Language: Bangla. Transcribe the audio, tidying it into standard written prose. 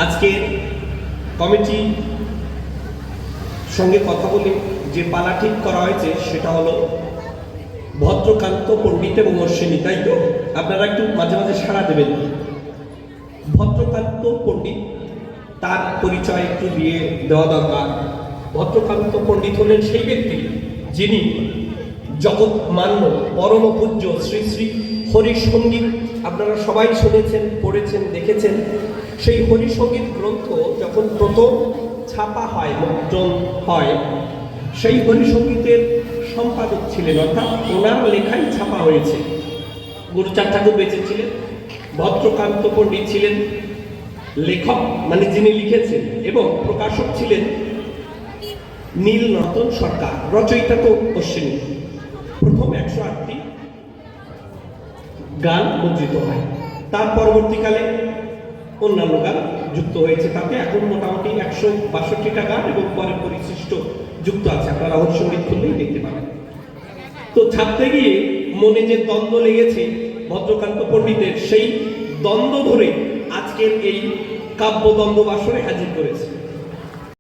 আজকে কমিটি সঙ্গে কথা বলে যে পালা ঠিক করা হয়েছে সেটা হলো ভদ্রকান্ত পণ্ডিত এবং অশ্বিনী, তাই তো? আপনারা একটু মাঝে মাঝে সাড়া দেবেন। ভদ্রকান্ত পণ্ডিত, তার পরিচয় একটু দিয়ে দেওয়া দরকার। ভদ্রকান্ত পণ্ডিত হলেন সেই ব্যক্তি যিনি জগৎমান্য পরম পূজ্য শ্রী শ্রী হরিসঙ্গীত, আপনারা সবাই শুনেছেন, পড়েছেন, দেখেছেন। সেই হরিসঙ্গীত গ্রন্থ যখন প্রথম ছাপা হয়, মুদ্রণ হয়, সেই হরিসঙ্গীতের সম্পাদক ছিলেন, অর্থাৎ ওনার লেখাই ছাপা হয়েছে। গুরুচাঁদ ঠাকুর বেঁচে ছিলেন, ভদ্রকান্ত পণ্ডিত ছিলেন লেখক, মানে যিনি লিখেছেন, এবং প্রকাশক ছিলেন নীলরতন সরকার, রচয়িতা তো অশ্বিনী। প্রথম 108টি গান মুদ্রিত হয়, তার পরবর্তীকালে অন্যান্য গান যুক্ত হয়েছে তাতে। এখন মোটামুটি 162টা গান এবং পরে পরিশিষ্ট যুক্ত আছে, আপনারা হরিসঙ্গীত খুললেই দেখতে পাবেন। তো ছাপতে গিয়ে মনে যে দ্বন্দ্ব লেগেছে ভদ্রকান্ত পণ্ডিতের, সেই দ্বন্দ্ব ধরে আজকের এই কাব্য দ্বন্দ্ব বাসরে হাজির করেছে।